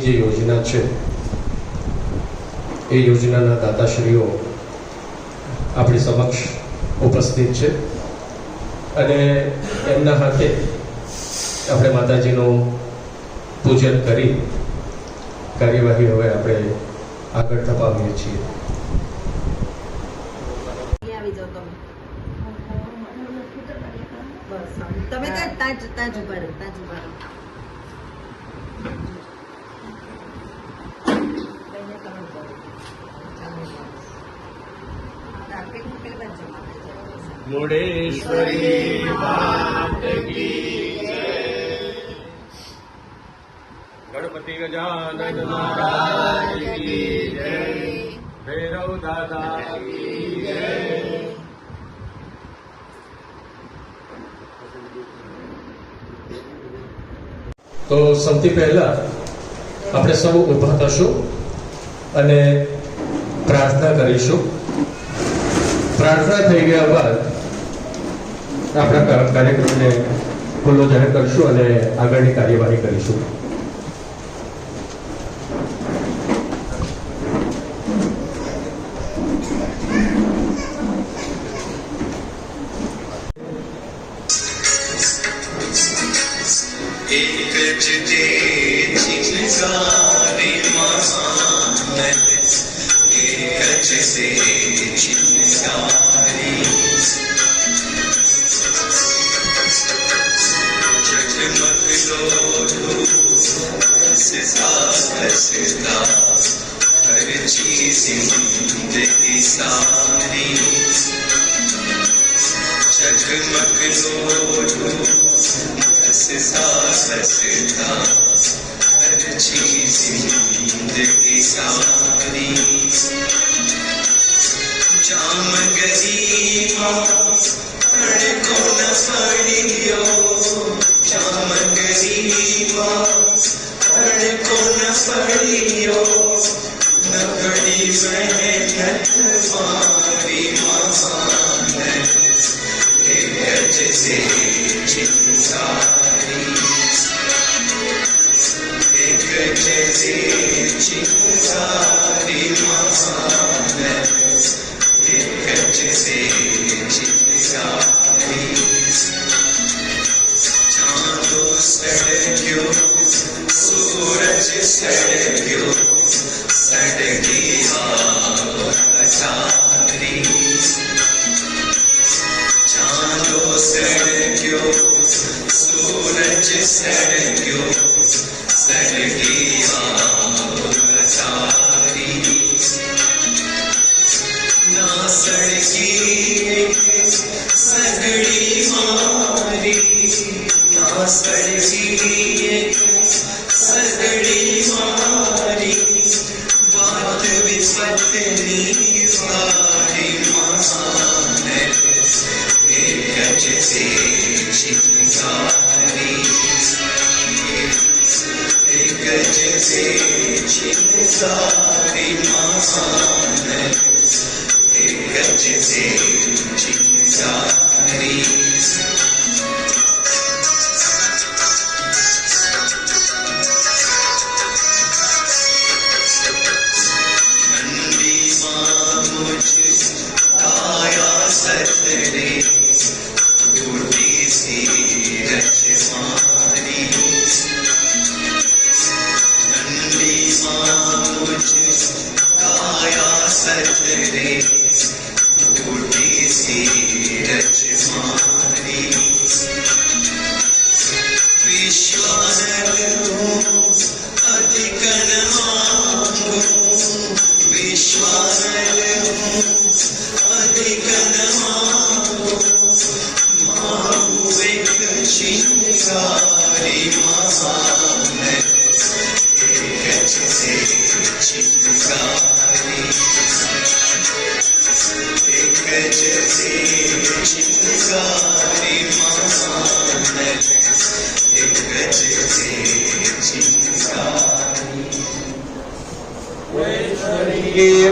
જે યોજના છે એ યોજનાના દાતાશ્રીઓ આપણી સમક્ષ ઉપસ્થિત છે અને એમના હાથે આપણે માતાજીનું પૂજન કરી કાર્યવાહી હવે આપણે આગળ ધપાવીએ છીએ. તમે ત્યાં જ ઉભા રહો. मुडेश्वरी मात की जय. गणपति गजानन महाराज की जय. भैरव दादा की जय. તો સૌથી પહેલા આપણે સૌ ઊભા થશું અને પ્રાર્થના કરીશું. પ્રાર્થના થઈ ગયા બાદ આપણા કાર્યક્રમને ખુલ્લો જાહેર કરીશું અને આગળની કાર્યવાહી કરીશું.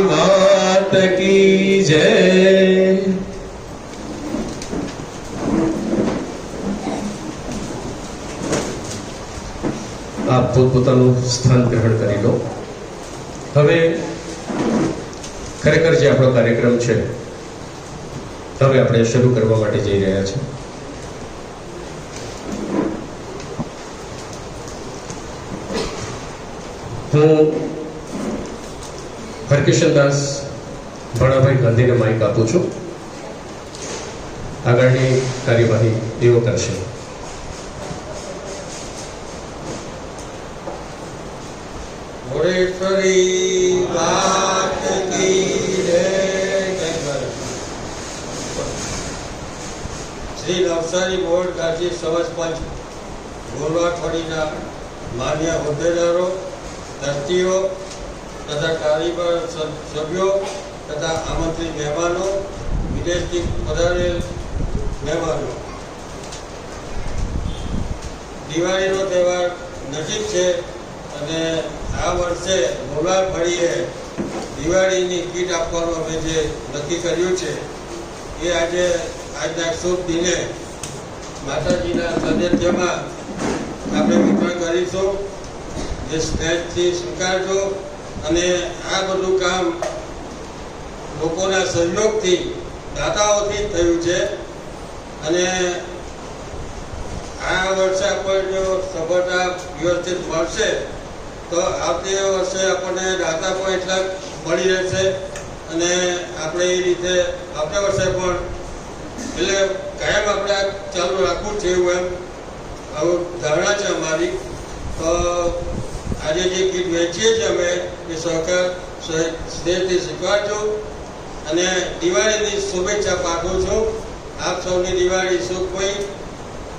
मात की जय। आप પોતપોતાનું સ્થાન ગ્રહણ કરી લો. હવે ખરેખર જે આપણો કાર્યક્રમ છે હવે આપણે શરૂ કરવા માટે જઈ રહ્યા છીએ. હું હરકિશનદાસ ભણાભાઈ ગાંધીને માઇક આપું છું. આગળની કાર્યવાહી એવો કરશે. મોરેશ્વરી વાત કી જય. શ્રી નવસારી બોર્ડ ગાંધી સમાજ પંચ ગોરવાખડીના માન્ય હોદ્દેદારો, ટ્રસ્ટીઓ તથા કારીગર સભ્યો તથા આમંત્રિત મહેમાનો, વિદેશથી પધારેલ મહેમાનો, દિવાળીનો તહેવાર નજીક છે અને આ વર્ષે ગોરવા ફળીએ દિવાળીની કીટ આપવાનું અમે જે નક્કી કર્યું છે એ આજના શુભ દિને માતાજીના સાનિધ્યમાં આપણે વિતરણ કરીશું. જે સ્નેહથી સ્વીકારજો અને આ બધું કામ લોકોના સહયોગથી, દાતાઓથી થયું છે અને આ વર્ષે આપણને જો સફળતા વ્યવસ્થિત મળશે તો આવતી વર્ષે આપણને દાતા પણ એટલા મળી રહેશે અને આપણે એ રીતે આવતા વર્ષે પણ એટલે કાયમ આપણે આ ચાલુ રાખવું છે એવું આવું ધારણા છે અમારી. તો આજે જે કીટ વેચીએ છીએ અમે એ સહકાર સ્નેહથી સ્વીકારજો અને દિવાળીની શુભેચ્છા પાઠવું છું. આપ સૌની દિવાળી સુખમય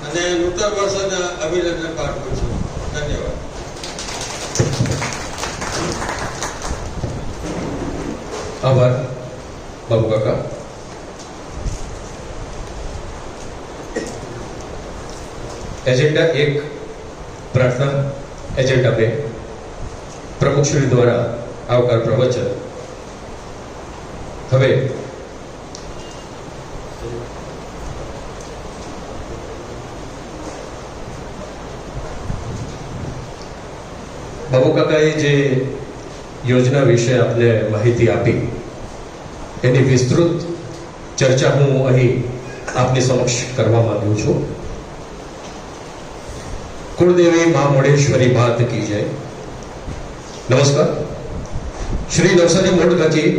અને નૂતન વર્ષના અભિનંદન પાઠવું છું. ધન્યવાદ. આભાર બાબુ કાકા. એજન્ડા 1 પ્રાર્થના, એજન્ડા 2 પ્રમુખશ્રી દ્વારા આવકાર પ્રવચન. હવે બાબુ કાકાએ જે યોજના વિશે આપને માહિતી આપી એની વિસ્તૃત ચર્ચા હું અહીં આપની સમક્ષ કરવા માંગુ છું. કુળદેવી મા મોડેશ્વરી માત કી જય. નમસ્કાર. શ્રી નવસારી બોર્ડ ગાંધી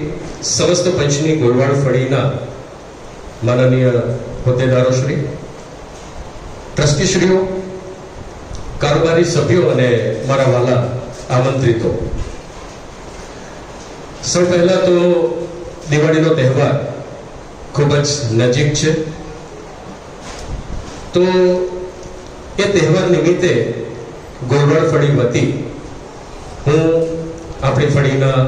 સમસ્ત પંચની ગોરવાડ ફળીના માનનીય હોદ્દેદારો શ્રી, ટ્રસ્ટીશ્રીઓ, કારોબારી સભ્યો અને મારા વાલા આમંત્રિતો, સૌ પહેલા તો દિવાળીનો તહેવાર ખૂબ જ નજીક છે. તો એ તહેવાર નિમિત્તે ગોરવાડ ફળી વતી હું આપણી ફળીના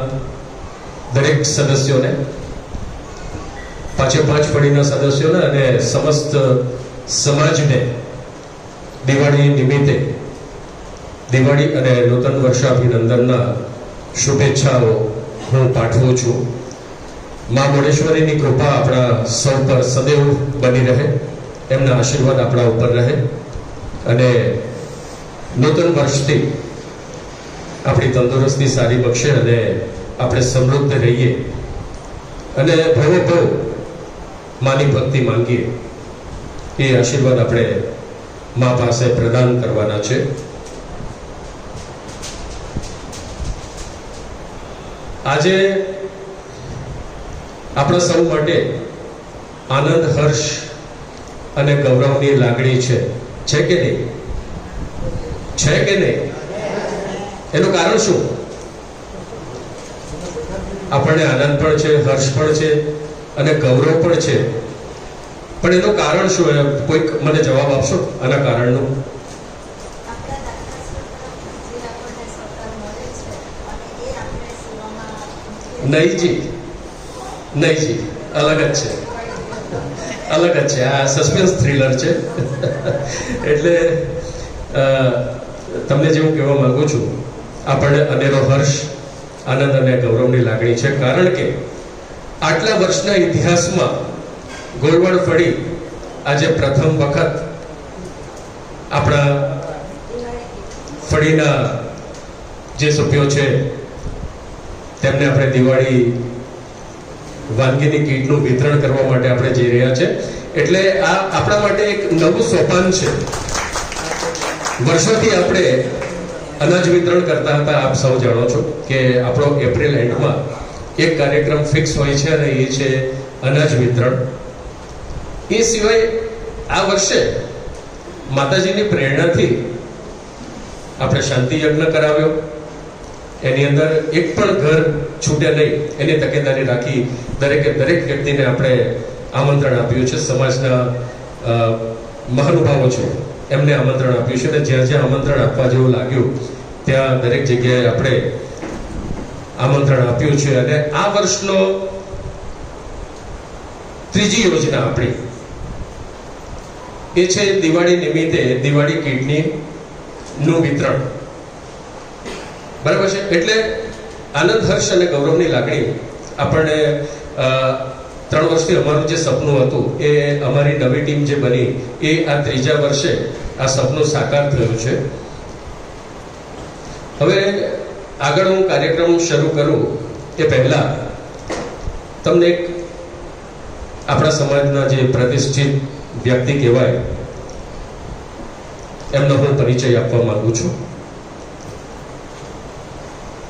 દરેક સદસ્યોને, 5 ફળીના સદસ્યોને અને સમસ્ત સમાજને દિવાળી નિમિત્તે દિવાળી અને નૂતન વર્ષાભિનંદનના શુભેચ્છાઓ હું પાઠવું છું. મા મોડેશ્વરીની કૃપા આપણા સૌ પર સદૈવ બની રહે, એમના આશીર્વાદ આપણા ઉપર રહે અને નૂતન વર્ષથી આપણી તંદુરસ્તી સારી બક્ષે અને આપણે સમૃદ્ધ રહીએ અને ભવો માની ભક્તિ માંગીએ એ આશીર્વાદ આપણે મા પાસે પ્રદાન કરવાના છે. આજે આપણા સૌ માટે આનંદ, હર્ષ અને ગૌરવની લાગણી છે કે નહીં? છે કે નહીં? એનું કારણ શું? આપણને આનંદ પણ છે, હર્ષ પણ છે અને ગૌરવ પણ છે, પણ એનું કારણ શું? કોઈક મને જવાબ આપશો આના કારણનું? નહીં જી, અલગ જ છે. આ સસ્પેન્સ થ્રિલર છે. એટલે તમને જે હું કહેવા માંગુ છું, આપણને અનેરો હર્ષ, આનંદ અને ગૌરવની લાગણી છે, કારણ કે આટલા વર્ષના ઇતિહાસમાં ગોરવાડ ફળી આજે પ્રથમ વખત આપણા ફળીના જે સભ્યો છે તેમને આપણે દિવાળી વાનગીની કીટનું વિતરણ કરવા માટે આપણે જઈ રહ્યા છે. એટલે આ આપણા માટે એક નવું સોપાન છે. વર્ષોથી આપણે અનાજ વિતરણ કરતા હતા. આપ સૌ જાણો છો કે આપણો એપ્રિલ એન્ડમાં એક કાર્યક્રમ ફિક્સ હોય છે અને એ છે અનાજ વિતરણ. એ સિવાય આ વર્ષે માતાજીની પ્રેરણાથી આપણે શાંતિ યજ્ઞ કરાવ્યો. એની અંદર એક પણ ઘર છૂટે નહીં એની તકેદારી રાખી દરેકે દરેક વ્યક્તિને આપણે આમંત્રણ આપ્યું છે. સમાજના મહાનુભાવો છે એમને આમંત્રણ આપ્યું છે અને જ્યાં જ્યાં આમંત્રણ આપવા જેવું લાગ્યું ત્યાં દરેક જગ્યાએ આપણે આમંત્રણ આપ્યું છે. અને આ વર્ષનો ત્રીજી યોજના આપણી એ છે દિવાળી નિમિત્તે દિવાળી કીટની નું વિતરણ. બરાબર છે. એટલે આનંદ, હર્ષ અને ગૌરવની લાગણી આપણને 3 વર્ષથી અમારું જે સપનું હતું એ અમારી નવી ટીમ જે બની એ આ ત્રીજા વર્ષે આ સપનું સાકાર થયું છે. હવે આગળ હું કાર્યક્રમ શરૂ કરું એ પહેલા તમને એક આપણા સમાજના જે પ્રતિષ્ઠિત વ્યક્તિ કહેવાય એમનો હું પરિચય આપવા માંગુ છું.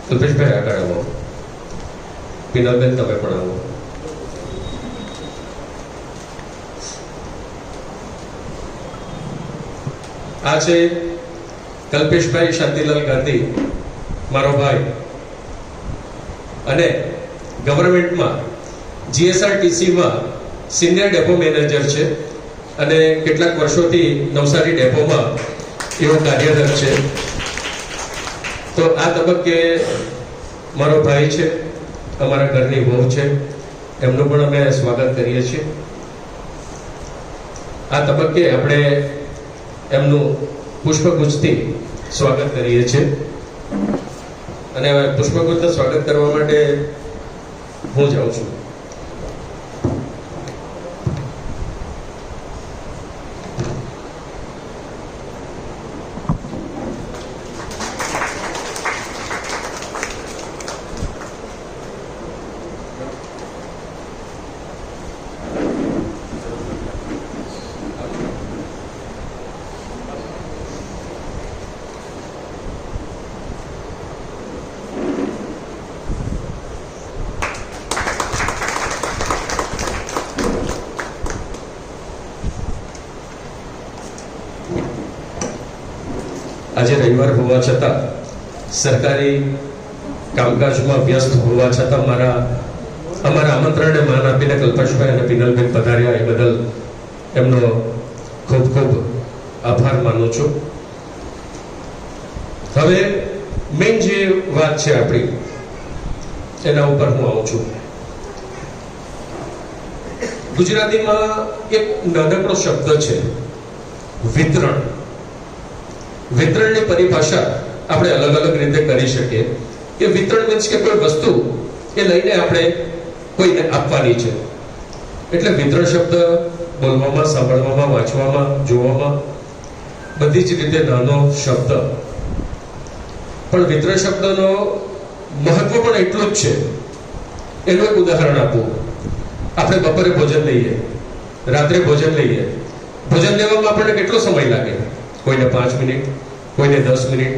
કલ્પેશભાઈ આગળ આવો. પિનલબેન તમે પણ આવો. આ છે કલ્પેશભાઈ શાંતિલાલ ગાંધી, મારો ભાઈ, અને ગવર્મેન્ટમાં GSRTCમાં સિનિયર ડેપો મેનેજર છે અને કેટલાક વર્ષોથી નવસારી ડેપોમાં એવો કાર્યરત છે. તો આ તબક્કે મારો ભાઈ છે, અમારા ઘરની વહુ છે, એમનું પણ અમે સ્વાગત કરીએ છીએ. આ તબક્કે આપણે એમનું પુષ્પગુચ્છથી સ્વાગત કરીએ છીએ. અને પુષ્પગુચ્છનું સ્વાગત કરવા માટે હું જાઉં છું. આજે રવિવાર હોવા છતાં, સરકારી કામકાજમાં વ્યસ્ત હોવા છતાં અમારા આમંત્રણને માન આપીને કલ્પેશભાઈ અને પિનલબેન પધાર્યા એ બદલ એમનો ખૂબ ખૂબ આભાર માનું છું. હવે મેઇન જે વાત છે આપણી એના ઉપર હું આવું છું. ગુજરાતીમાં એક નાનકડો શબ્દ છે વિતરણ. વિતરણની પરિભાષા આપણે અલગ અલગ રીતે કરી શકીએ કે વિતરણ મીન્સ કે કોઈ વસ્તુ એ લઈને આપણે કોઈને આપવાની છે. એટલે વિતરણ શબ્દ બોલવામાં, સાંભળવામાં, વાંચવામાં, જોવામાં બધી જ રીતે નાનો શબ્દ, પણ વિતરણ શબ્દનો મહત્વ પણ એટલું જ છે. એનું એક ઉદાહરણ આપું. આપણે બપોરે ભોજન લઈએ, રાત્રે ભોજન લઈએ. ભોજન લેવામાં આપણને કેટલો સમય લાગે? કોઈને 5 મિનિટ, કોઈને 10 મિનિટ,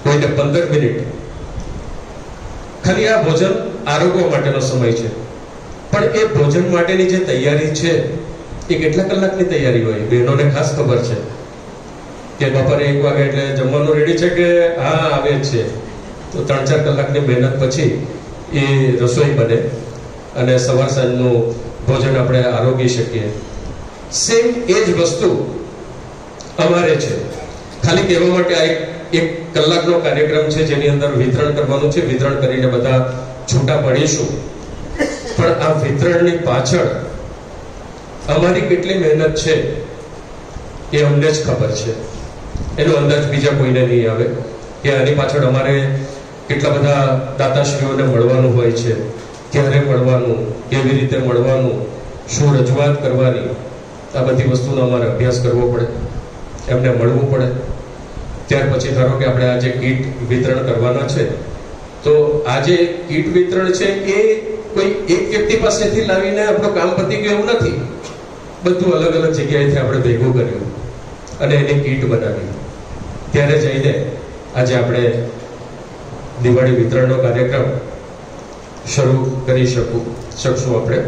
કોઈને 15 મિનિટ. ખાલી આ ભોજન આરોગવા માટેનો સમય છે. પણ એ ભોજન માટેની જે તૈયારી છે એ કેટલા કલાકની તૈયારી હોય? બહેનોને ખાસ ખબર છે કે બપોરે 1 વાગે એટલે જમવાનું રેડી છે કે હા આવે જ છે, તો 3-4 કલાકની મહેનત પછી એ રસોઈ બને અને સવાર સાંજનું ભોજન આપણે આરોગી શકીએ. સેમ એ જ વસ્તુ અમારે છે. ખાલી કહેવા માટે આ એક કલાકનો કાર્યક્રમ છે જેની અંદર વિતરણ કરવાનું છે. વિતરણ કરીને બધા છૂટા પડીશું. પણ આ વિતરણની પાછળ અમારી કેટલી મહેનત છે એ અમને જ ખબર છે. એનો અંદાજ બીજા કોઈને નહીં આવે કે આની પાછળ અમારે કેટલા બધા દાતાશ્રીઓને મળવાનું હોય છે, ક્યારે મળવાનું, કેવી રીતે મળવાનું, શું રજૂઆત કરવાની, આ બધી વસ્તુનો અમારે અભ્યાસ કરવો પડે, એમને મળવું પડે. ત્યાર પછી ધારો કે આપણે આજે કીટ વિતરણ કરવાના છે, તો આજે કીટ વિતરણ છે એ કોઈ એક વ્યક્તિ પાસેથી લાવીને આપણું કામ પતી ગયું એવું નથી. બધું અલગ અલગ જગ્યાએથી આપણે ભેગું કર્યું અને એની કીટ બનાવી. ત્યારે જઈને આજે આપણે દિવાળી વિતરણનો કાર્યક્રમ શરૂ કરી શકશું આપણે.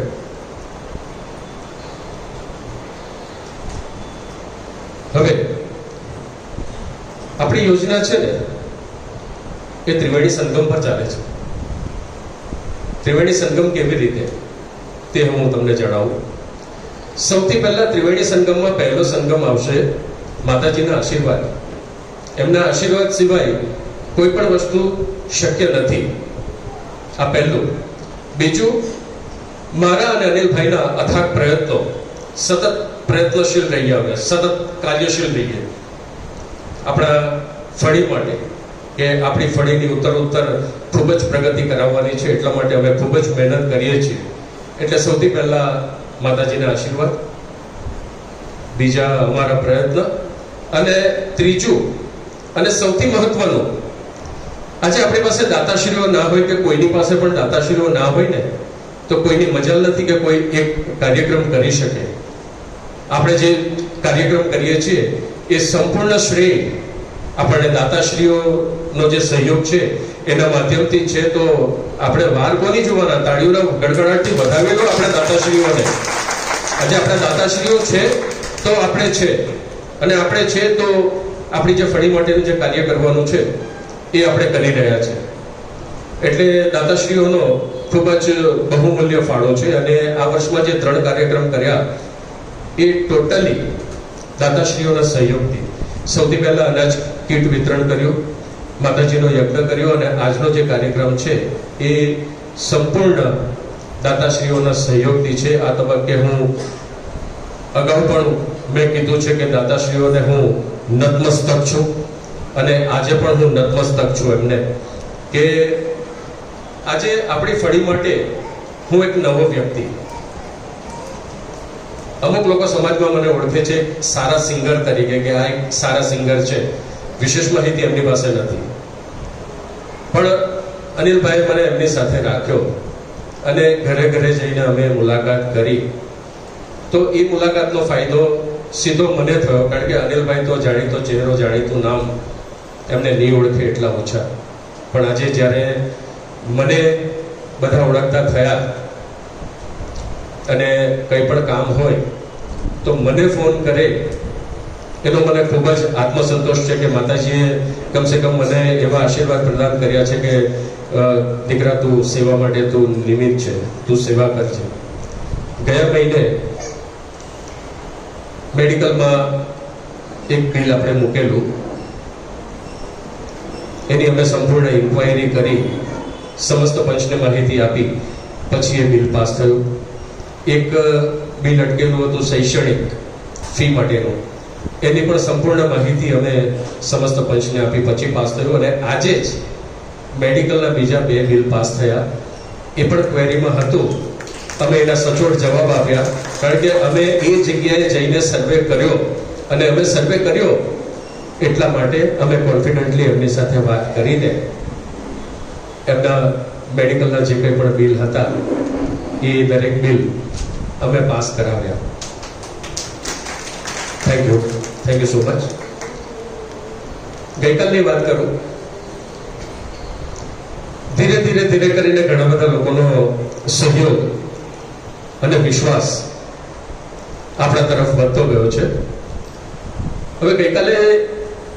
હવે આપણી યોજના છે ને એ ત્રિવેણી સંગમ પર ચાલે છે. ત્રિવેણી સંગમ કેવી રીતે તે હું તમને જણાવું. સૌથી પહેલા ત્રિવેણી સંગમમાં પહેલો સંગમ આવશે માતાજીના આશીર્વાદ. એમના આશીર્વાદ સિવાય કોઈ પણ વસ્તુ શક્ય નથી. આ પહેલું. બીજું, મારા અને અનિલભાઈના અથાગ પ્રયત્નો, સતત પ્રયત્નશીલ રહીએ, અમે સતત કાર્યશીલ રહીએ આપણા ફળી માટે, કે આપણી ફળીની ઉત્તર ખૂબ જ પ્રગતિ કરાવવાની છે. એટલા માટે અમે ખૂબ જ મહેનત કરીએ છીએ. એટલે સૌથી પહેલા માતાજીના આશીર્વાદ, બીજા અમારા પ્રયત્ન, અને ત્રીજું અને સૌથી મહત્વનું, આજે આપણી પાસે દાતાશ્રીઓ ના હોય કે કોઈની પાસે પણ દાતાશ્રીઓ ના હોય ને, તો કોઈની મજાલ નથી કે કોઈ એક કાર્યક્રમ કરી શકે. આપણે જે કાર્યક્રમ કરીએ છીએ એ સંપૂર્ણ શ્રેય આપણને દાતાશ્રીઓનો જે સહયોગ છે એના માધ્યમથી છે. તો આપણે વાર કોની જોવાના, તાળીઓના ગડગડાટથી વધાવેલો આપણે દાતાશ્રીઓને. આજે આપણા દાતાશ્રીઓ છે તો આપણે છે, અને આપણે છે તો આપણી જે ફળી માટેનું જે કાર્ય કરવાનું છે એ આપણે કરી રહ્યા છે. એટલે દાતાશ્રીઓનો ખૂબ જ બહુમૂલ્ય ફાળો છે. અને આ વર્ષમાં જે 3 કાર્યક્રમ કર્યા એ ટોટલી દાતાશ્રીઓના સહયોગથી. સૌથી પહેલા અનાજ કીટ વિતરણ કર્યું, માતાજીનો યજ્ઞ કર્યો, અને આજનો જે કાર્યક્રમ છે એ સંપૂર્ણ દાતાશ્રીઓના સહયોગથી છે. આ તબક્કે હું અગાઉ પણ મેં કીધું છે કે દાતાશ્રીઓને હું નતમસ્તક છું, અને આજે પણ હું નતમસ્તક છું એમને, કે આજે આપણી ફળી માટે હું એક નવો વ્યક્તિ. અમુક લોકો સમાજમાં મને ઓળખે છે સારા સિંગર તરીકે, કે આ એક સારા સિંગર છે. વિશેષ માહિતી એમની પાસે નથી, પણ અનિલભાઈએ મને એમની સાથે રાખ્યો અને ઘરે ઘરે જઈને અમે મુલાકાત કરી. તો એ મુલાકાતનો ફાયદો સીધો મને થયો, કારણ કે અનિલભાઈ તો જાણીતો ચહેરો, જાણીતું નામ, એમને નહીં ઓળખે એટલા ઓછા. પણ આજે જ્યારે મને બધા ઓળખતા થયા અને કંઈ પણ કામ હોય તો મને ફોન કરે, એનો મને ખૂબ જ આત્મસંતોષ છે કે માતાજીએ કમસે કમ મને એવા આશીર્વાદ પ્રદાન કર્યા છે કે દીકરા, તું સેવા માટે તું નિમિત્ત છે, તું સેવા કરજે. ગયા મહિને મેડિકલમાં એક બિલ આપણે મૂકેલું, એની અમે સંપૂર્ણ ઇન્ક્વાયરી કરી, સમસ્ત પંચને માહિતી આપી, પછી એ બિલ પાસ થયું. એક બિલ અટકેલું હતું શૈક્ષણિક ફી માટેનું, એની પણ સંપૂર્ણ માહિતી અમે સમસ્ત પંચને આપી, પછી પાસ થયું. અને આજે જ મેડિકલના બીજા 2 બિલ પાસ થયા. એ પણ ક્વેરીમાં હતું, અમે એના સચોટ જવાબ આપ્યા, કારણ કે અમે એ જગ્યાએ જઈને સર્વે કર્યો, અને અમે સર્વે કર્યો એટલા માટે અમે કોન્ફિડન્ટલી એમની સાથે વાત કરીને એમના મેડિકલના જે કંઈ પણ બિલ હતા એ દરેક બિલ અમે પાસ કરાવ્યા. Thank you so much. ગઈકાલની વાત કરું, ધીરે ધીરે કરીને ઘણા બધા લોકોનો સહયોગ અને વિશ્વાસ આપણા તરફ વધતો ગયો છે. હવે ગઈકાલે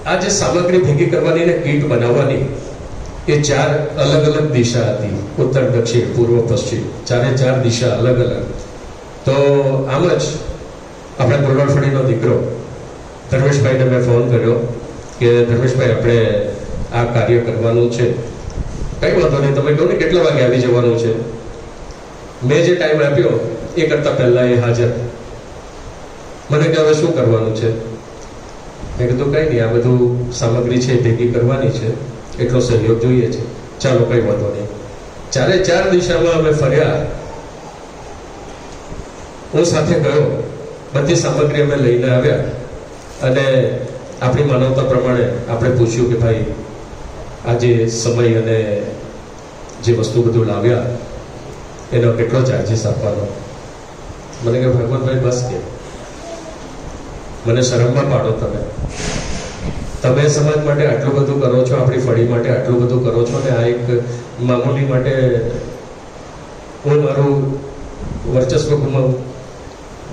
આ જે સામગ્રી ભેગી કરવાની અને કીટ બનાવવાની, એ 4 અલગ અલગ દિશા હતી, ઉત્તર, દક્ષિણ, પૂર્વ, પશ્ચિમ, 4 દિશા અલગ અલગ. તો આમ જ આપણા ગુરવાડફળીનો દીકરો ધર્મેશભાઈને મેં ફોન કર્યો કે ધર્મેશભાઈ, આપણે આ કાર્ય કરવાનું છે, કઈ વાંધો નહીં, તમે કહો ને કેટલા વાગે આવી જવાનું છે. મેં જે ટાઈમ આપ્યો એ કરતા પહેલા એ હાજર. મને કે હવે શું કરવાનું છે? મેં કીધું કઈ નહીં, આ બધું સામગ્રી છે ભેગી કરવાની છે, એટલો સહયોગ જોઈએ છે, ચાલો કઈ વાંધો નહીં. 4 દિશામાં અમે ફર્યા, હું સાથે ગયો, બધી સામગ્રી અમે લઈને આવ્યા, અને આપણી માનવતા પ્રમાણે આપણે પૂછ્યું કે ભાઈ આજે સમય અને જે વસ્તુ બધું લાવ્યા એનો કેટલો ચાર્જીસ આપવાનો. મને કે ભગવતભાઈ બસ કે મને શરમમાં પાડો. તમે સમાજ માટે આટલું બધું કરો છો, આપણી ફળી માટે આટલું બધું કરો છો ને આ એક મામૂલી માટે હું મારું વર્ચસ્વ ગુમાવું.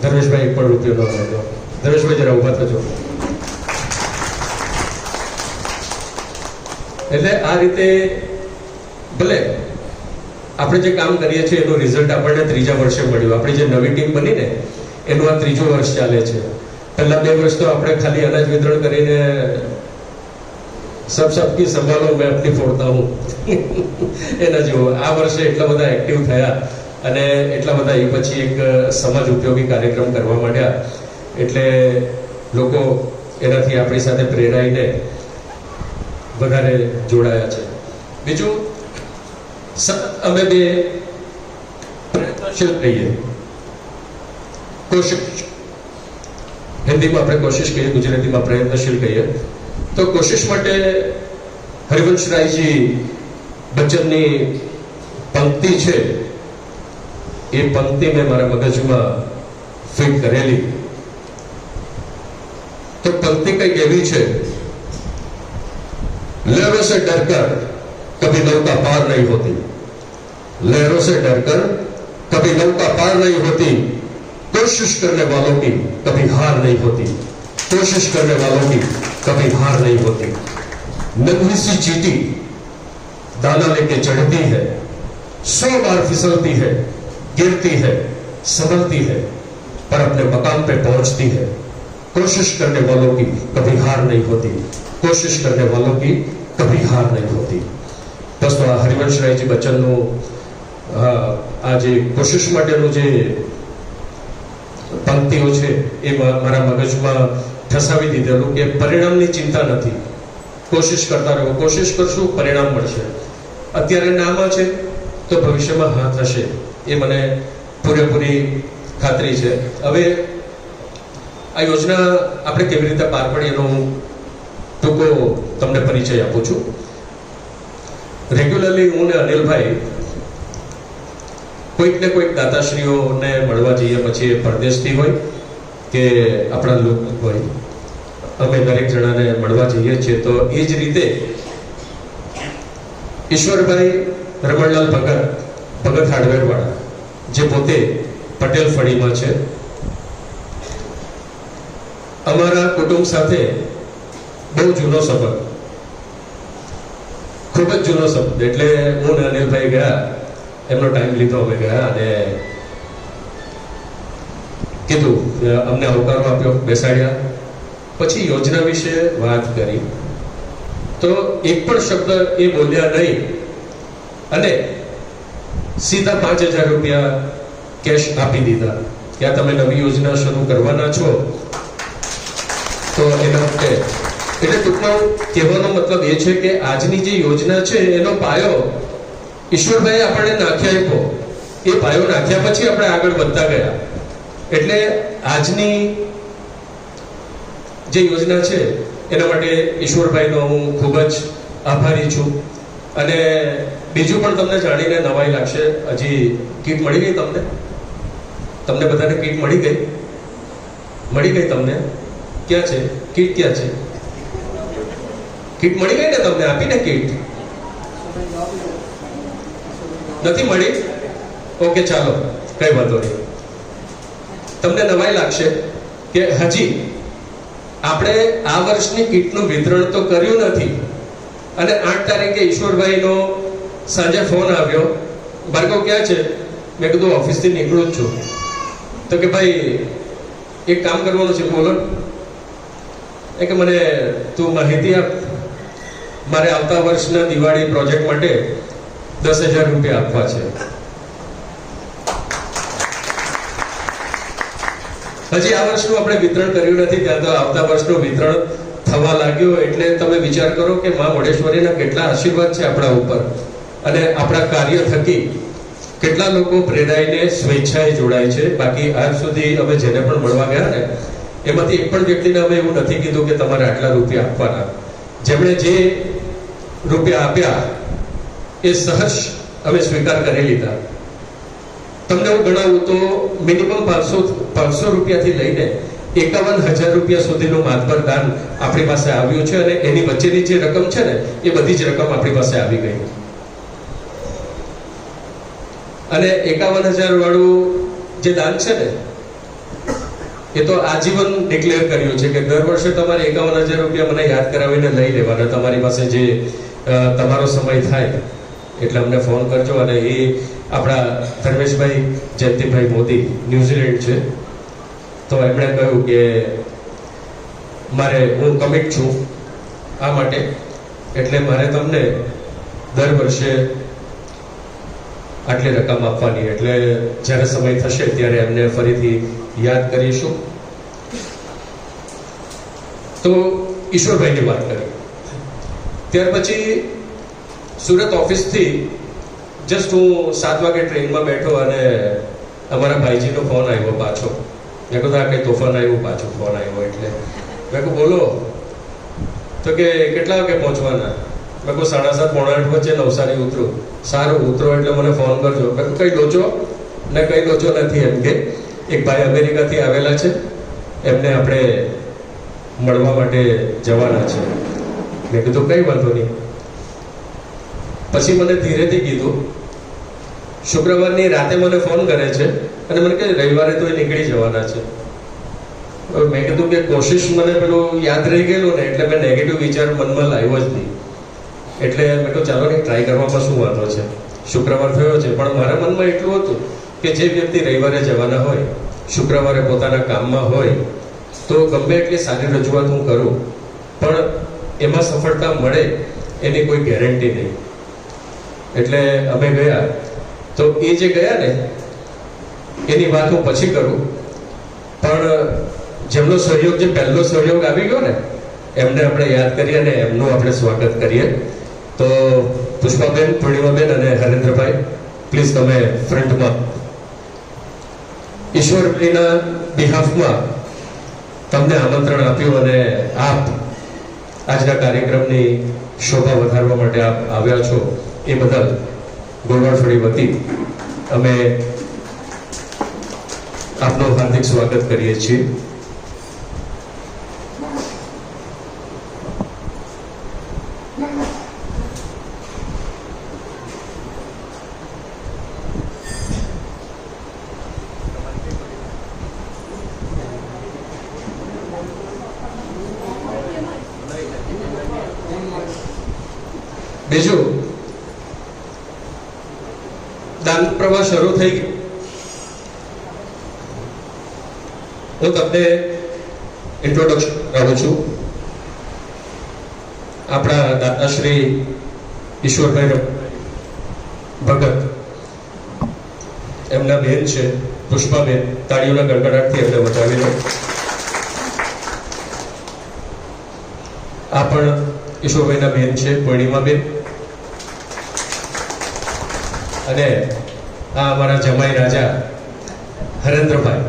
ધર્મેશભાઈ એક પણ રૂપિયો ન મળ્યો. ધર્મેશભાઈ જરા ઉભા થજો. એટલે આ રીતે ભલે આપણે જે કામ કરીએ છીએ એનું રિઝલ્ટ આપણને ત્રીજા વર્ષે મળ્યું. આપણી જે નવી ટીમ બની ને એનું આ ત્રીજું વર્ષ ચાલે છે. પહેલા 2 વર્ષ તો આપણે ખાલી અનાજ વિતરણ કરીને સબકી સંભાળો મેં આપની ફોડતા હું એના જેવો. આ વર્ષે એટલા બધા એક્ટિવ થયા અને એટલા બધા એ પછી એક સમાજ ઉપયોગી કાર્યક્રમ કરવા માંડ્યા એટલે લોકો એનાથી આપણી સાથે પ્રેરાઈને વધારે જોડાયા છે. બીજું સતત અમે બે પ્રયત્નશીલ રહીએ. કોશિશ, હિન્દીમાં આપણે કોશિશ કહીએ, ગુજરાતીમાં પ્રયત્નશીલ કહીએ. તો કોશિશ માટે હરિવંશરાયજી બચ્ચનની પંક્તિ છે એ પંક્તિ મેં મારા મગજમાં ફિટ કરેલી. તો પંક્તિ કંઈક એવી છે, लहरों से डरकर कभी नौका पार नहीं होती, लहरों से डरकर कभी नौका पार नहीं होती, कोशिश करने वालों की कभी हार नहीं होती, कोशिश करने वालों की कभी हार नहीं होती. नन्ही सी चींटी दाना लेके चढ़ती है, 100 बार फिसलती है, गिरती है, संभलती है, पर अपने मकाम पे पहुंचती है. कोशिश करने वालों की कभी हार नहीं होती, कोशिश करने वालों की कभी हार नहीं होती. બસ તો આ હરિવંશરાયજી બચ્ચનનું આ જે કોશિશ માટેનું જે પંક્તિઓ છે એ મારા મગજમાં ઠસાવી દીધેલું કે પરિણામની ચિંતા નથી, કોશિશ કરતા રહો, કોશિશ કરશું પરિણામ મળશે. અત્યારે નામાં છે તો ભવિષ્યમાં હા થશે એ મને પૂરેપૂરી ખાતરી છે. હવે આ યોજના આપણે કેવી રીતે પાર પડી એનો હું ટૂંકો તમને પરિચય આપું છું. રેગ્યુલરલી હું ને અનિલભાઈ કોઈક ને કોઈક દાતાશ્રીઓને મળવા જઈએ, પછી એ પરદેશથી હોય કે આપણા લોકો હોય, અમે દરેક જણાને મળવા જઈએ છીએ. તો એ જ રીતે ઈશ્વરભાઈ રમણલાલ ભગત હાર્ડવેર વાળા, જે પોતે પટેલ ફળીમાં છે, અમારા કુટુંબ સાથે બહુ જૂનો સંબંધ, ખૂબ જ જૂનો સંબંધ. એટલે હું ને અનિલભાઈ ગયા, એમનો ટાઈમ લીધો, અમે ગયા અને કીધું, અમને આવકારો આપ્યો, બેસાડ્યા, પછી યોજના વિશે વાત કરી. તો એક પણ શબ્દ એ બોલ્યા નહીં અને સીધા 5000 રૂપિયા કેશ આપી દીધા કે આ તમે નવી યોજના શરૂ કરવાના છો તો એના માટે. એટલે ટૂંકમાં કહેવાનો મતલબ એ છે કે આજની જે યોજના છે એનો પાયો ઈશ્વરભાઈ આપણને નાખ્યા આપ્યો. એ પાયો નાખ્યા પછી આપણે આગળ વધતા ગયા. એટલે આજની જે યોજના છે એના માટે ઈશ્વરભાઈનો હું ખૂબ જ આભારી છું. અને બીજું પણ તમને જાણીને નવાઈ લાગશે, હજી કીટ મળી ગઈ તમને? તમને બધાને કીટ મળી ગઈ? મળી ગઈ તમને? ક્યાં છે કીટ? ક્યાં છે કીટ? મળી ગઈ ને તમને? આપીને કીટ? નથી મળી? ઓકે, ચાલો, કઈ વાંધો નહીં. તમને નવાઈ લાગશે કે હજી આપણે આ વર્ષની કીટનું વિતરણ તો કર્યું નથી. અને 8 તારીખે ઈશ્વરભાઈનો સાંજે ફોન આવ્યો, ભાર્ગવ ક્યાં છે? મેં કીધું ઓફિસથી નીકળું જ છું. તો કે ભાઈ એક કામ કરવાનું છે, બોલો. કે મને તું માહિતી આપ, મારે આવતા વર્ષના દિવાળી પ્રોજેક્ટ માટે 10,000 રૂપિયા આપવા છે. હજી આ વર્ષનું આપણે વિતરણ કર્યું નથી, ત્યાં તો આવતા વર્ષનું વિતરણ થવા લાગ્યું. એટલે તમે વિચાર કરો કે મા મોઢેશ્વરીના કેટલા આશીર્વાદ છે આપણા ઉપર, અને આપણા કાર્ય થકી કેટલા લોકો પ્રેરાઈને સ્વેચ્છાએ જોડાય છે. બાકી આજ સુધી અમે જેને પણ મળવા ગયા ને એમાંથી એક પણ વ્યક્તિને અમે એવું નથી કીધું કે તમારે આટલા રૂપિયા આપવાના. જેમણે જે રૂપિયા આપ્યા એ સહજ અમે સ્વીકાર કરી લીધા. તમને હું ગણાવું તો મિનિમમ 500 રૂપિયાથી લઈને 51,000 રૂપિયા સુધીનું માતબર દાન આપણી પાસે આવ્યું છે, અને એની વચ્ચેની જે રકમ છે ને એ બધી જ રકમ આપણી પાસે આવી ગઈ. અને 51,000 વાળું જે દાન છે ને એ તો આજીવન ડિક્લેર કર્યું છે કે દર વર્ષે તમારે 51,000 રૂપિયા મને યાદ કરાવીને લઈ લેવાના. તમારી પાસે જે તમારો સમય થાય એટલે અમને ફોન કરજો. અને એ આપણા ધર્મેશભાઈ જયંતિભાઈ મોદી ન્યુઝીલેન્ડ છે, તો એમણે કહ્યું કે હું કમિટ છું આ માટે, એટલે મારે તમને દર વર્ષે આટલી રકમ આપવાની. એટલે જ્યારે સમય થશે ત્યારે એમને ફરીથી યાદ કરીશું. તો ઈશ્વરભાઈની વાત કરી. ત્યાર પછી સુરત ઓફિસથી જસ્ટ હું 7 વાગે ટ્રેનમાં બેઠો અને અમારા ભાઈજીનો ફોન આવ્યો પાછો. મેં કહ્યું આ કઈ તોફાન આવ્યું, પાછો ફોન આવ્યો. એટલે મેં કહ્યું બોલો. તો કે કેટલા વાગે પહોંચવાના? મેં કહું 7:30 પોણા 8 વચ્ચે નવસારી ઉતરું. સારું, ઉતરો એટલે મને ફોન કરજો. મેં કહું કઈ લોચો ને કઈ લોચો નથી. એમ કે એક ભાઈ અમેરિકાથી આવેલા છે, એમને આપણે મળવા માટે જવાના છે. મેં કીધું કઈ વાંધો નહીં. પછી મને ધીરેથી કીધું, શુક્રવારની રાતે મને ફોન કરે છે અને મને કહે રવિવારે તો એ નીકળી જવાના છે. મેં કીધું કે કોશિશ, મને પેલું યાદ રહી ગયેલું ને એટલે મેં નેગેટિવ વિચાર મનમાં લાવ્યો જ નહીં. એટલે મેં કહ્યું ચાલો ને ટ્રાય કરવામાં શું વાંધો છે. શુક્રવાર થયો છે, પણ મારા મનમાં એટલું હતું કે જે વ્યક્તિ રવિવારે જવાના હોય, શુક્રવારે પોતાના કામમાં હોય, તો ગમે એટલી સારી રજૂઆત હું કરું પણ એમાં સફળતા મળે એની કોઈ ગેરંટી નહીં. એટલે અમે ગયા. તો એ જે ગયા ને એની વાત હું પછી કરું, પણ જેમનો સહયોગ, જે પહેલો સહયોગ આવી ગયો ને એમને આપણે યાદ કરીએ અને એમનું આપણે સ્વાગત કરીએ. તો પુષ્પાબેન, પૂર્ણિમાબેન અને હરેન્દ્રભાઈ, પ્લીઝ તમે ફ્રન્ટમાં. ઈશ્વરભાઈના બિહાફમાં તમને આમંત્રણ આપ્યું અને આપ આજના કાર્યક્રમની શોભા વધારવા માટે આપ આવ્યા છો એ બદલ ગોળવાડ ફળી વતી અમે આપનું હાર્દિક સ્વાગત કરીએ છીએ. બીજું, દાન પ્રવાહ શરૂ થઈ ગયો. હું તમને ઇન્ટ્રોડક્શન કરું છું. આપણા દાતાશ્રી ઈશ્વરભાઈ ભગત, એમના બેન છે પુષ્પાબેન. તાળીઓના ગડગડાટથી એમને વધાવી લો. આ પણ ઈશ્વરભાઈના બેન છે, પૂર્ણિમાબેન. અને આ અમારા જમાઈ રાજા હરેન્દ્રભાઈ.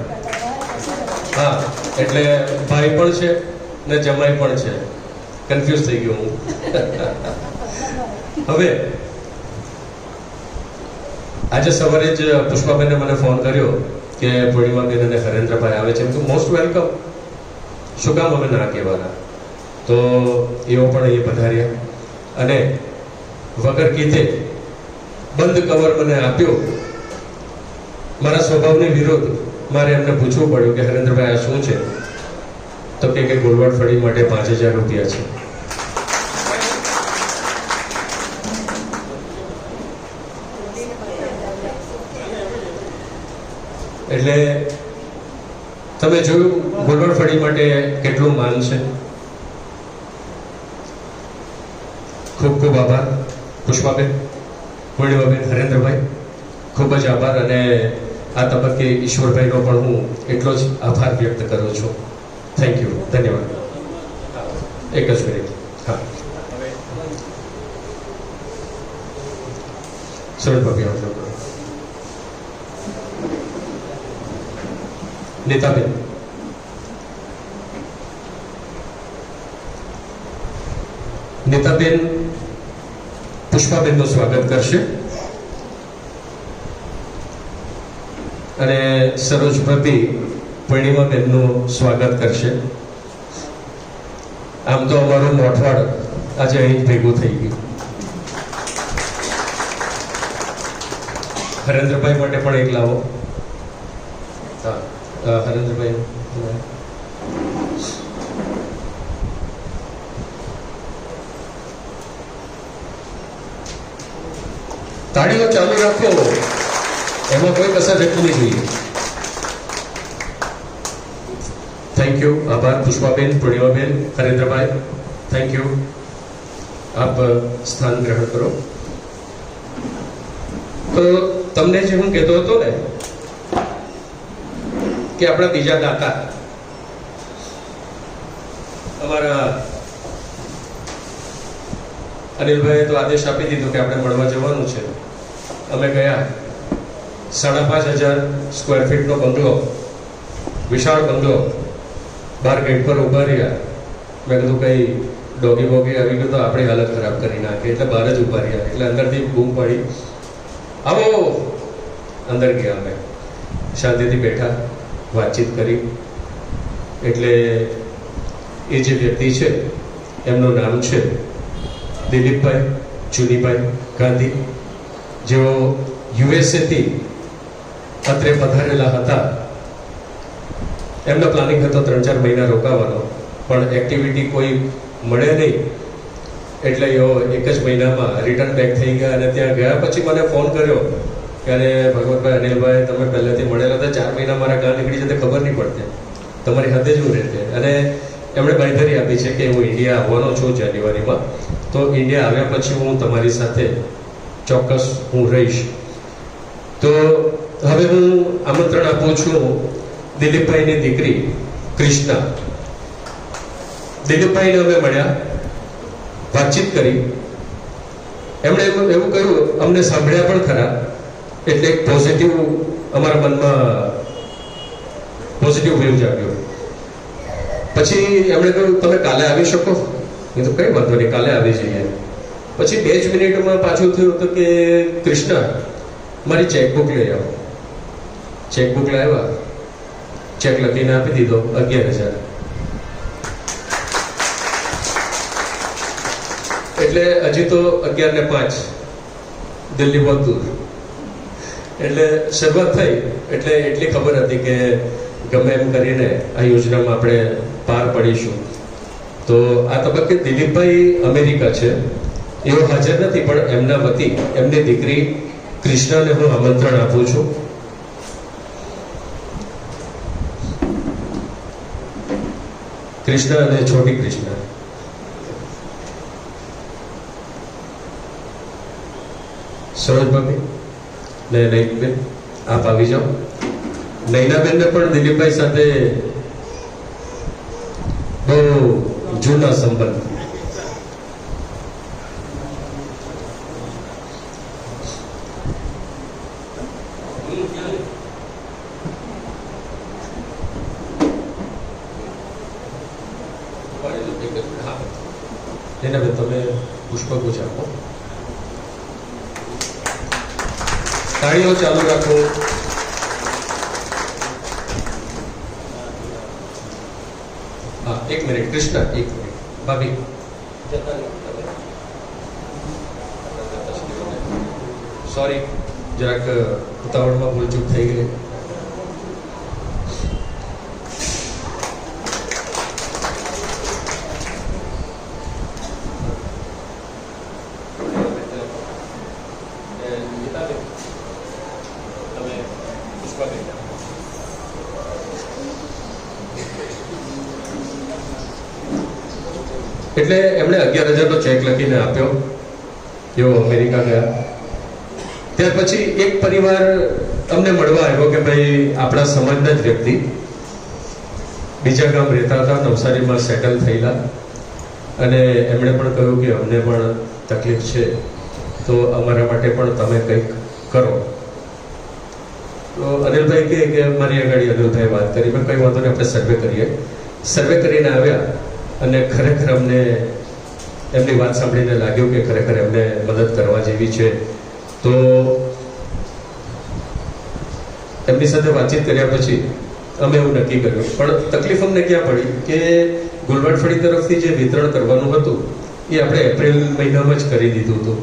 હા, એટલે ભાઈ પણ છે ને જમાઈ પણ છે. કન્ફ્યુઝ થઈ ગયો હું. હવે આજે સવારે જ પુષ્પાબેને મને ફોન કર્યો કે પૂર્ણિમાબેન અને હરેન્દ્રભાઈ આવે છે. એમ તો મોસ્ટ વેલકમ. શું કામ અમે ના કહેવાના? તો એઓ પણ એ પધાર્યા અને વગર કીધે બંધ કવર મને આપ્યો. મારા સ્વભાવની વિરોધ મારે એમને પૂછવું પડ્યું કે હરેન્દ્રભાઈ આ શું છે? તો કે ગોળવાડ ફળી માટે 5,000 રૂપિયા છે. એટલે તમે જોયું ગોળવાડ ફળી માટે કેટલું માન છે. ખૂબ ખૂબ આભાર પુષ્પાબેન, પૂર્ણિમાબેન, હરેન્દ્રભાઈ, ખૂબ જ આભાર. અને આ તબક્કે ઈશ્વરભાઈનો પણ હું એટલો જ આભાર વ્યક્ત કરું છું. થેન્ક યુ, ધન્યવાદ. એક જ મિનિટ. હા, સુરતભાઈ આવજો. નીતાબેન, નીતાબેન પુષ્પાબેનનું સ્વાગત કરશે અને સરોજભાભી પૂર્ણિમાબેનનું સ્વાગત કરશે. આમ તો અમારું મોઠવાડ આજે અહીં જ ભેગું થઈ ગયું. હરેન્દ્રભાઈ માટે પણ એક લાવો. હા, હરેન્દ્રભાઈ તાળીઓ ચાલુ રાખો, એમાં કોઈ કસર રહેતું નહીં જોઈએ. Thank you. આભાર પુષ્પાબેન, પૂર્ણિમાબેન, હરેન્દ્રભાઈ, થેન્ક યુ. આપ સ્થાન ગ્રહણ કરો. તો તમને જે હું કહેતો હતો ને કે આપણા બીજા દાતા અમારા અનિલભાઈએ તો આદેશ આપી દીધો કે આપણે મળવા જવાનું છે. અમે ગયા. 5,500 સ્ક્વેર ફીટનો બંગલો, વિશાળ બંગલો, બહાર ગેટ પર ઉભા રહ્યા. મેં કીધું કઈ ડોગી બોગી આવી ગયું તો આપણી હાલત ખરાબ કરી નાખે, એટલે બહાર જ ઉભા રહ્યા. એટલે અંદરથી બૂમ પડી, આવો. અંદર ગયા. અમે શાંતિથી બેઠા, વાતચીત કરી. એટલે એ જે વ્યક્તિ છે એમનું નામ છે દિલીપભાઈ ચુનીભાઈ ગાંધી, જેઓ યુએસએથી અત્રે પધારેલા હતા. એમનો પ્લાનિંગ હતો 3-4 મહિના રોકાવાનો, પણ એક્ટિવિટી કોઈ મળે નહીં એટલે એઓ 1 જ મહિનામાં રિટર્ન બેક થઈ ગયા. અને ત્યાં ગયા પછી મને ફોન કર્યો કે અરે ભગવતભાઈ, અનિલભાઈ, તમે પહેલેથી મળેલા હતા, 4 મહિના મારા કાં નીકળી જતે ખબર નહીં પડતી, તમારી હાથે જ હું રહેતે. અને એમણે બાંયધરી આપી છે કે હું ઇન્ડિયા આવવાનો છું જાન્યુઆરીમાં, તો ઇન્ડિયા આવ્યા પછી હું તમારી સાથે ચોક્કસ હું રહીશ. તો હવે હું આમંત્રણ આપું છું દિલીપભાઈની દીકરી કૃષ્ણા. દિલીપભાઈને અમે મળ્યા, વાતચીત કરી. એમણે એવું કહ્યું, અમને સાંભળ્યા પણ ખરા, એટલે એક પોઝિટિવ અમારા મનમાં પોઝિટિવ વેવ જાગ્યો. પછી એમણે કહ્યું તમે કાલે આવી શકો? એ તો કઈ વાંધો નહીં, કાલે આવી જઈએ. પછી 2 જ મિનિટમાં પાછું થયું હતું કે કૃષ્ણા મારી ચેકબુક લઈ આવો. ચેકબુક લાવ્યા, ચેક લખીને આપી દીધો 11,000. એટલે હજી તો 11:05, દિલ્હી બહુ દૂર. એટલે શરૂઆત થઈ એટલે એટલી ખબર હતી કે ગમે એમ કરીને આ યોજનામાં આપણે પાર પડીશું. તો આ તબક્કે દિલીપભાઈ અમેરિકા છે, એઓ હાજર નથી, પણ એમના વતી એમની દીકરી કૃષ્ણાને હું આમંત્રણ આપું છું. કૃષ્ણા અને છોટી કૃષ્ણા. સરોજભાભી ને નૈનાબેન, આપ આવી જાઓ. નૈનાબેનને પણ દિલીપભાઈ સાથે બહુ જૂના સંબંધ. નૈનાબેન તમે પુષ્પગુચ્છ આપો. તાળીઓ ચાલુ રાખો. હા, 1 મિનિટ કૃષ્ણા, 1 મિનિટ ભાભી. સોરી, જરાક ઉતાવળમાં ભૂલચૂક થઈ ગઈ. એટલે એમણે 11,000 નો ચેક લખીને આપ્યો. એઓ અમેરિકા ગયા. ત્યાર પછી એક પરિવાર અમને મળવા આવ્યો કે ભાઈ આપણા સમાજના જ વ્યક્તિ બીજા ગામ રહેતા હતા, નવસારીમાં સેટલ થયેલા, અને એમણે પણ કહ્યું કે અમને પણ તકલીફ છે, તો અમારા માટે પણ તમે કંઈક કરો. તો અનિલભાઈ કહે કે મારી આગળ અનિલભાઈ વાત કરી. મેં કંઈ વાંધો નહીં, આપણે સર્વે કરીએ. સર્વે કરીને આવ્યા અને ખરેખર અમને એમની વાત સાંભળીને લાગ્યું કે ખરેખર એમને મદદ કરવા જેવી છે. તો એમની સાથે વાતચીત કર્યા પછી અમે એવું નક્કી કર્યું. પણ તકલીફ અમને ક્યાં પડી કે ગુલવાડ ફળી તરફથી જે વિતરણ કરવાનું હતું એ આપણે એપ્રિલ મહિનામાં જ કરી દીધું હતું,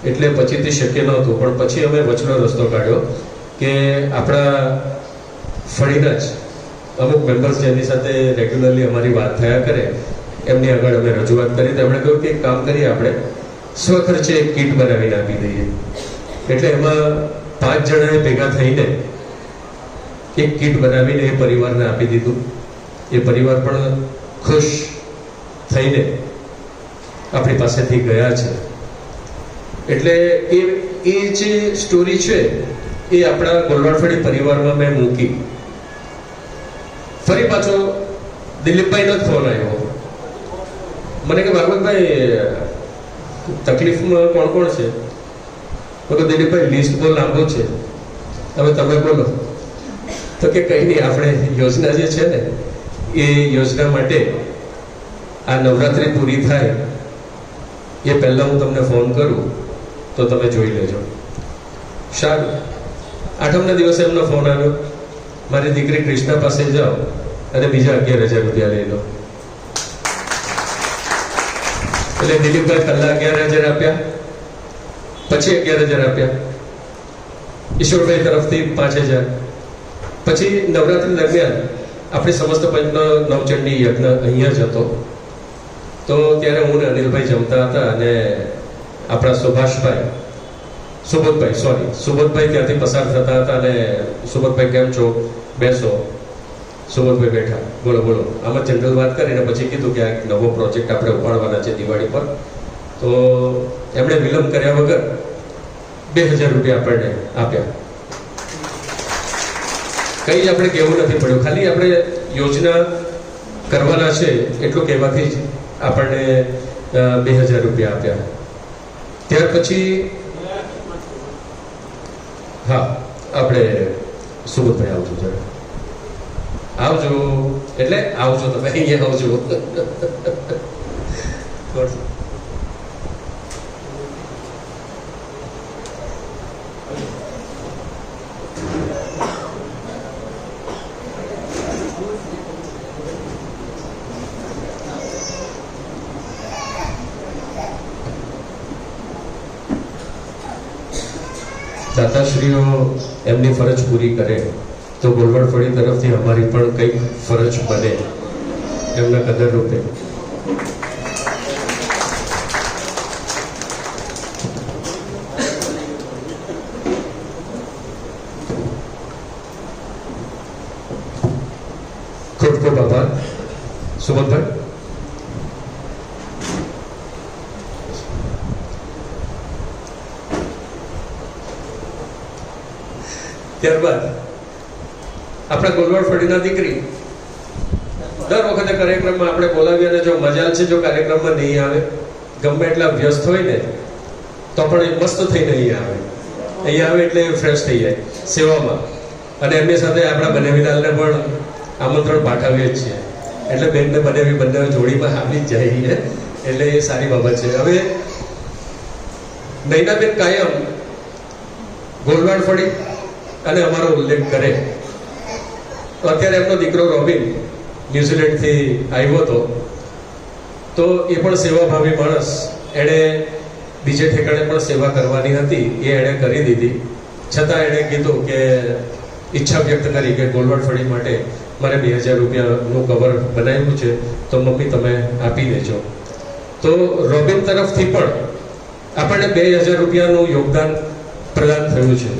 એટલે પછીથી શક્ય નહોતું. પણ પછી અમે વચનો રસ્તો કાઢ્યો કે આપણા ફળીના જ અમુક મેમ્બર્સ જેની સાથે રેગ્યુલરલી અમારી વાત થયા કરે એમની આગળ અમે રજૂઆત કરી. તો એમણે કહ્યું કે એક કામ કરીએ, આપણે સ્વખર્ચે એક કીટ બનાવીને આપી દઈએ. એટલે એમાં 5 જણાએ ભેગા થઈને એક કીટ બનાવીને એ પરિવારને આપી દીધું. એ પરિવાર પણ ખુશ થઈને આપણી પાસેથી ગયા છે. એટલે એ જે સ્ટોરી છે એ આપણા ગોલવાડફળી પરિવારમાં મેં મૂકી. ફરી પાછો દિલીપભાઈનો જ ફોન આવ્યો મને કે ભાગવતભાઈ તકલીફમાં કોણ કોણ છે? તો દિલીપભાઈ લિસ્ટ બહુ લાંબુ છે, હવે તમે બોલો. તો કે કંઈ નહીં, આપણે યોજના જે છે ને એ યોજના માટે આ નવરાત્રિ પૂરી થાય એ પહેલાં હું તમને ફોન કરું તો તમે જોઈ લેજો. સારું. 8મના દિવસે એમનો ફોન આવ્યો, મારી દીકરી કૃષ્ણા પાસે જાઓ અને બીજા 11,000 રૂપિયા લઈ લો. એટલે દિલીપભાઈ પહેલા 11,000 આપ્યા, પછી 11,000 આપ્યા, ઈશ્વરભાઈ તરફથી 5,000. પછી નવરાત્રી દરમિયાન આપણી સમસ્ત પંચનો નવચંડી યજ્ઞ અહીંયા જ હતો. તો ત્યારે હું ને અનિલભાઈ જમતા હતા અને આપણા સુબોધભાઈ ત્યાંથી પસાર થતા હતા અને સુબોધભાઈ કેમ છો, બેસો. સુબોધભાઈ બેઠા, બોલો બોલો. આમાં જનરલ વાત કરીને પછી કીધું કે આ નવો પ્રોજેક્ટ આપણે ઉપાડવાના છે દિવાળી પર. તો એમણે વિલંબ કર્યા વગર 2,000 રૂપિયા આપણને આપ્યા. કંઈ જ આપણે કહેવું નથી પડ્યું, ખાલી આપણે યોજના કરવાના છે એટલું કહેવાથી જ આપણને 2,000 રૂપિયા આપ્યા. ત્યાર પછી હા, આપણે સુબોધભાઈ આવજો જરા, આવજો. એટલે આવજો, તમે અહીંયા આવજો. દાતાશ્રીઓ એમની ફરજ પૂરી કરે તો ગોલવાડફળી તરફથી અમારી પણ કંઈક ફરજ બને એમના કદર રૂપે. ખૂબ ખૂબ આભાર સુમનભાઈ. ત્યારબાદ આપણા ગોલવાડફળીના દીકરી દર વખતે કાર્યક્રમમાં આપણે બોલાવીએ અને જો મજાલ છે જો કાર્યક્રમમાં નહીં આવે, ગમે એટલા વ્યસ્ત હોય ને તો પણ એ મસ્ત થઈને અહીંયા આવે એટલે ફ્રેશ થઈ જાય સેવામાં. અને એમની સાથે આપણા બનેવીલાલને પણ આમંત્રણ પાઠવીએ જ છીએ. એટલે બેનને બનેવી બંને જોડીમાં આવી જ જાય એટલે એ સારી બાબત છે. હવે નૈનાબેન કાયમ ગોલવાડફળી અને અમારો ઉલ્લેખ કરે તો અત્યારે એમનો દીકરો રોબિન ન્યુઝીલેન્ડથી આવ્યો હતો તો એ પણ સેવાભાવી માણસ, એણે બીજે ઠેકાણે પણ સેવા કરવાની હતી એ એણે કરી દીધી. છતાં એણે કીધું કે ઈચ્છા વ્યક્ત કરી કે ગોલવાડફળી માટે મારે 2,000 રૂપિયાનું કવર બનાવ્યું છે તો મમ્મી તમે આપી દેજો. તો રોબિન તરફથી પણ આપણને 2,000 રૂપિયાનું યોગદાન પ્રદાન થયું છે.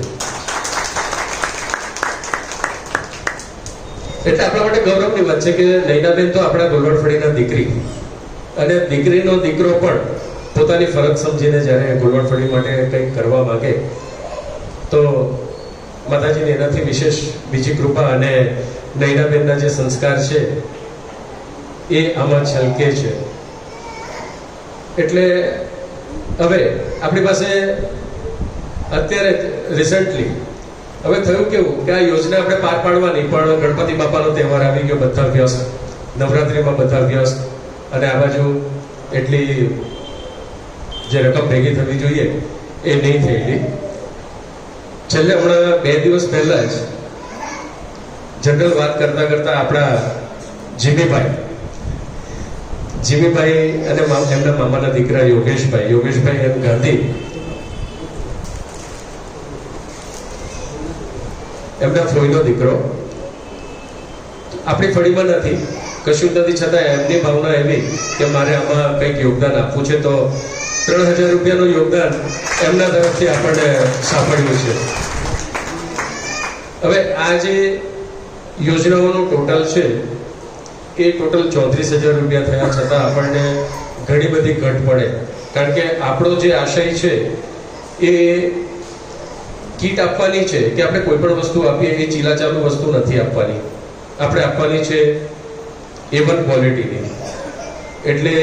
એટલે આપણા માટે ગૌરવની વાત છે કે નૈનાબેન તો આપણા ગોલવાડફળીના દીકરી અને દીકરીનો દીકરો પણ પોતાની ફરજ સમજીને જ્યારે ગોલવાડફળી માટે કંઈક કરવા માંગે તો માતાજીની એનાથી વિશેષ બીજી કૃપા અને નૈનાબેનના જે સંસ્કાર છે એ આમાં છલકે છે. એટલે હવે આપણી પાસે અત્યારે રિસન્ટલી હવે થયું કેવું કે આ યોજના આપણે પાર પાડવાની, પણ ગણપતિ બાપાનો તહેવાર આવી ગયો, બધા વ્યસ્ત, નવરાત્રિમાં બધા વ્યસ્ત, અને આ બાજુ એટલી જે રકમ ભેગી થવી જોઈએ એ નહીં થયેલી. છેલ્લે હમણાં 2 દિવસ પહેલા જ જનરલ વાત કરતા કરતા આપણા જીમીભાઈ અને એમના મામાના દીકરા યોગેશભાઈ એમ ગાંધી એમના ફોઈનો દીકરો આપણી ફળીમાં નથી, કશું નથી, છતાં એમની ભાવના એવી કે મારે આમાં કંઈક યોગદાન આપવું છે, તો 3000 રૂપિયાનું યોગદાન એમના તરફથી આપણને સાંભળ્યું છે. હવે આ જે યોજનાઓનું ટોટલ છે એ ટોટલ 34,000 રૂપિયા થયા, છતાં આપણને ઘણી બધી ઘટ પડે. કારણ કે આપણો જે આશય છે એ કીટ આપવાની છે કે આપણે કોઈ પણ વસ્તુ આપીએ એ ચીલાચાલુ વસ્તુ નથી આપવાની, આપણે આપવાની છે A1 ક્વોલિટીની. એટલે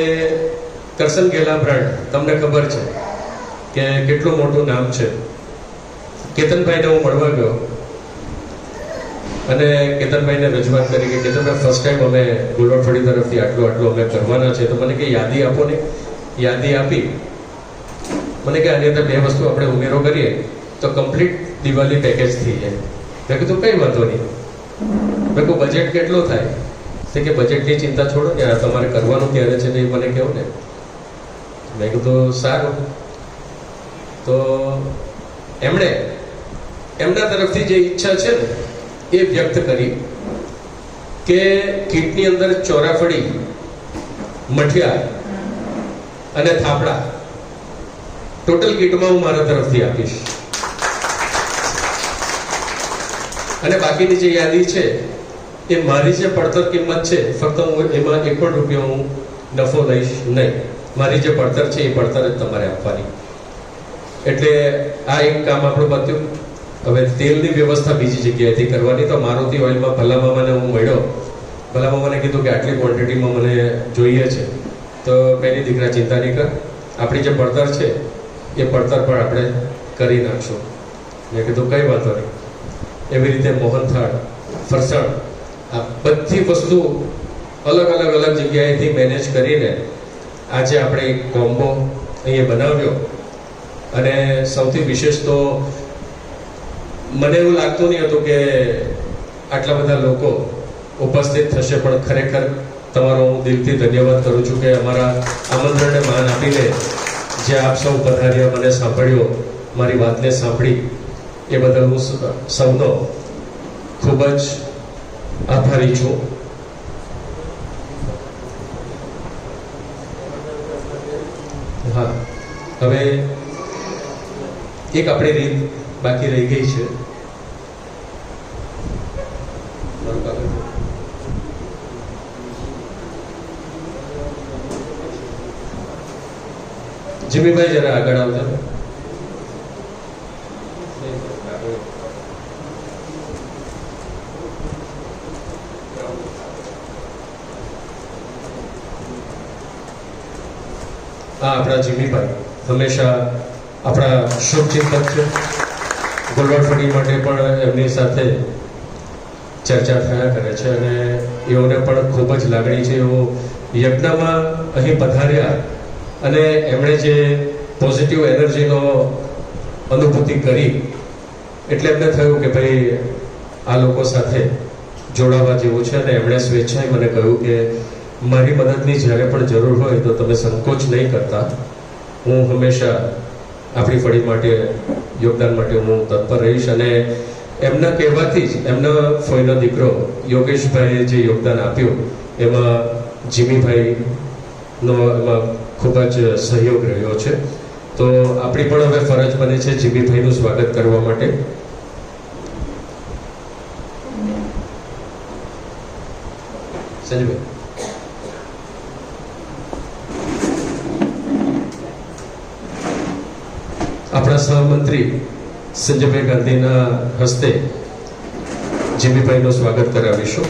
કરસન ગેલા બ્રાન્ડ તમને ખબર છે કે કેટલું મોટું નામ છે. કેતનભાઈને હું મળવા ગયો અને કેતનભાઈને રજૂઆત કરી કે કેતનભાઈ ફર્સ્ટ ટાઈમ અમે ગુલવડફળી તરફથી આટલું અમે કરવાના છે, તો મને કે યાદી આપો ને. યાદી આપી, મને કે આની અંદર 2 વસ્તુ આપણે ઉમેરો કરીએ તો કમ્પ્લીટ દિવાળી પેકેજ થઈ જાય. મેં કીધું કંઈ વાંધો નહીં. મેં કહું બજેટ કેટલો થાય? તે કે બજેટની ચિંતા છોડો ને, આ તમારે કરવાનું ક્યારે છે ને એ મને કહો ને. મેં કીધું સારું. તો એમણે એમના તરફથી જે ઈચ્છા છે ને એ વ્યક્ત કરી કે કીટની અંદર ચોરાફળી, મઠિયા અને થાપડા ટોટલ કીટમાં હું મારા તરફથી આપીશ. અને બાકીની જે યાદી છે એ મારી જે પડતર કિંમત છે, ફક્ત હું એમાં 1 પણ રૂપિયો હું નફો લઈશ નહીં. મારી જે પડતર છે એ પડતર જ તમારે આપવાની. એટલે આ એક કામ આપણું પત્યું. હવે તેલની વ્યવસ્થા બીજી જગ્યાએથી કરવાની. તો મારુતિ ઓઇલમાં ભલામામાને હું મળ્યો. ભલામામાને કીધું કે આટલી ક્વોન્ટિટીમાં મને જોઈએ છે. તો પહેલી દીકરા ચિંતા નહીં કર, આપણી જે પડતર છે એ પડતર પણ આપણે કરી નાખશું. મેં કીધું કંઈ વાંધો નહીં. એવી રીતે મોહનથાળ, ફરસાણ, આ બધી વસ્તુ અલગ જગ્યાએથી મેનેજ કરીને આજે આપણે એક કોમ્બો અહીંયા બનાવ્યો. અને સૌથી વિશેષ તો મને એવું લાગતું નહીં હતું કે આટલા બધા લોકો ઉપસ્થિત થશે, પણ ખરેખર તમારો હું દિલથી ધન્યવાદ કરું છું કે અમારા આમંત્રણને માન આપીને જે આપ સૌ પધાર્યા, મને સાંભળ્યો, મારી વાતને સાંભળી, એ બદલ હું સૌનો ખૂબ જ આભારી છું. હા, હવે એક આપણી રીત બાકી રહી ગઈ છે. જીમીભાઈ જરા આગળ આવજો. આપણા જીમીભાઈ હંમેશા આપણા શુભચિંતક છે. ગુલવડફળી માટે પણ એમની સાથે ચર્ચા થયા કરે છે અને એઓને પણ ખૂબ જ લાગણી છે. એઓ યજ્ઞમાં અહીં પધાર્યા અને એમણે જે પોઝિટિવ એનર્જીનો અનુભૂતિ કરી એટલે એમને થયું કે ભાઈ આ લોકો સાથે જોડાવા જેવું છે. અને એમણે સ્વેચ્છાએ મને કહ્યું કે મારી મદદની જ્યારે પણ જરૂર હોય તો તમે સંકોચ નહીં કરતા, હું હંમેશા આપણી ફળી માટે, યોગદાન માટે હું તત્પર રહીશ. અને એમના કહેવાથી જ એમના ફોઈનો દીકરો યોગેશભાઈએ જે યોગદાન આપ્યું એમાં જીમીભાઈનો એમાં ખૂબ જ સહયોગ રહ્યો છે. તો આપણી પણ હવે ફરજ બને છે જીમીભાઈનું સ્વાગત કરવા માટે. સંજયભાઈ, આપણા સહમંત્રી સંજયભાઈ ગાંધીના હસ્તે જીમીભાઈનું સ્વાગત કરાવીશું.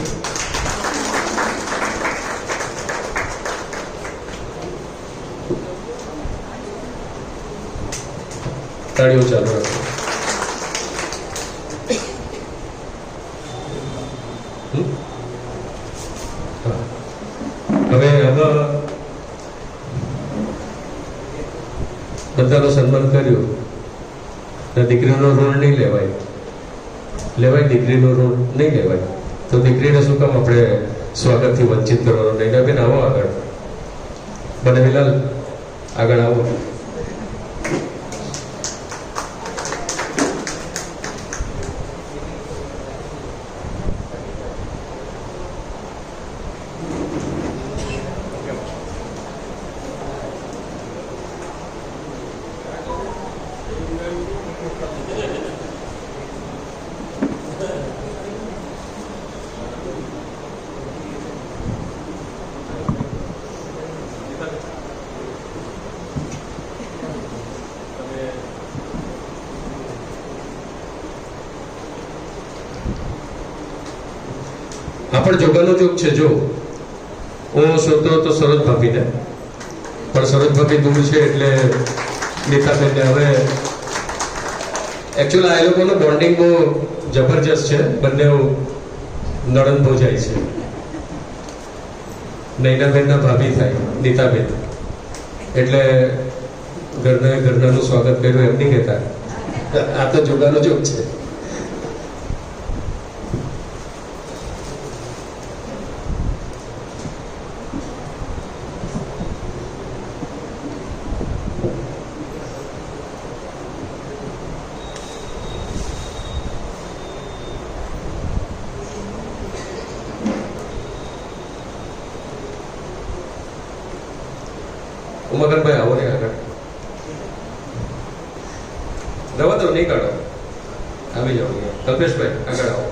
તાળીઓ ચાલુ રાખો. હવે આમાં દીકરીનો ઋણ નહીં લેવાય, દીકરીનું ઋણ નહીં લેવાય. તો દીકરીને શું કામ આપણે સ્વાગતથી વંચિત કરવાનો? નૈનાબેન આવો આગળ, બનવીલાલ આગળ આવો. આ પણ જોગાનો જોગ છે. જો હું શોધતો હતો સરોજ ભાભીને, પણ સરોજ ભાભી દૂર છે એટલે નીતાબેનને હવે એકચ્યુઅલી આ લોકોનું બોન્ડિંગ બહુ જબરજસ્ત છે. બંને નણંદ બહુ જાય છે. નૈનાબેનના ભાભી થાય નીતાબેન, એટલે ઘરનાનું સ્વાગત કર્યું એમ નહીં કહેતા. આ તો જોગાનો જોગ છે. ઉમરભાઈ આવો ને આગળ, રવા દો, નહીં કાઢો, આવી જાઓ. કલ્પેશભાઈ આગળ આવો.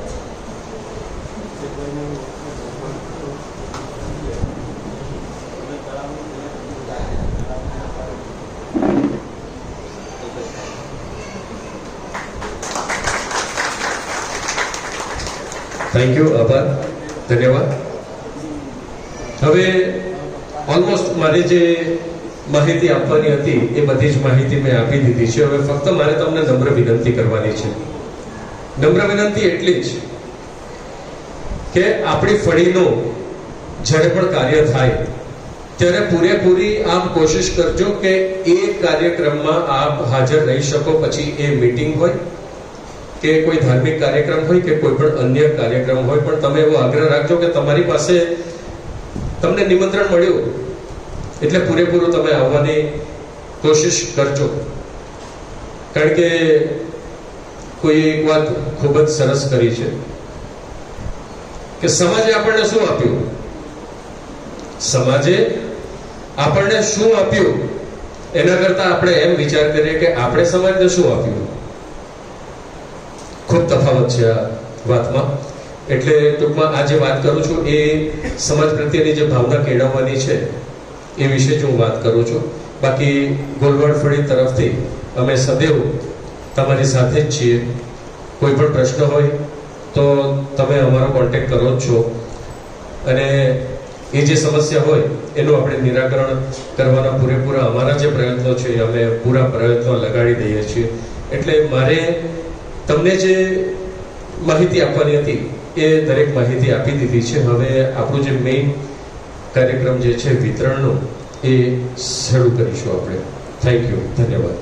થેન્ક યુ, આભાર, ધન્યવાદ. હવે ઓલમોસ્ટ મારે જે માહિતી આપવાની હતી એ બધી જ માહિતી મેં આપી દીધી છે. હવે ફક્ત મારે તમને નમ્ર વિનંતી કરવાની છે. નમ્ર વિનંતી એટલી જ કે આપણી ફળીનું જ્યારે પણ કાર્ય થાય ત્યારે પૂરેપૂરી આપ કોશિશ કરજો કે એ કાર્યક્રમમાં આપ હાજર રહી શકો. પછી એ મીટિંગ હોય કે કોઈ ધાર્મિક કાર્યક્રમ હોય કે કોઈ પણ અન્ય કાર્યક્રમ હોય, પણ તમે એવો આગ્રહ રાખજો કે તમારી પાસે તમને નિમંત્રણ મળ્યું એટલે પૂરેપૂરું તમે આવવાની કોશિશ કરજો. કારણ કે કોઈ એક વાત ખૂબ જ સરસ કરી છે કે સમાજે આપણને શું આપ્યું, સમાજે આપણને શું આપ્યું એના કરતા આપણે એમ વિચાર કરીએ કે આપણે સમાજને શું આપ્યું. ખૂબ તફાવત છે આ વાતમાં. એટલે ટૂંકમાં આ જે વાત કરું છું એ સમાજ પ્રત્યેની જે ભાવના કેળવવાની છે એ વિશે જ હું વાત કરું છું. બાકી ગોલવાડ ફળી તરફથી અમે સદૈવ તમારી સાથે જ છીએ. કોઈ પણ પ્રશ્ન હોય તો તમે અમારો કોન્ટેક્ટ કરો જ છો, અને એ જે સમસ્યા હોય એનું આપણે નિરાકરણ કરવાના પૂરેપૂરા અમારા જે પ્રયત્નો છે એ અમે પૂરા પ્રયત્નો લગાડી દઈએ છીએ. એટલે મારે તમને જે માહિતી આપવાની હતી એ દરેક માહિતી આપી દીધી છે. હવે આપણું જે મેઇન કાર્યક્રમ જે છે વિતરણનો એ શરૂ કરીશું આપણે. થેન્ક યુ, ધન્યવાદ.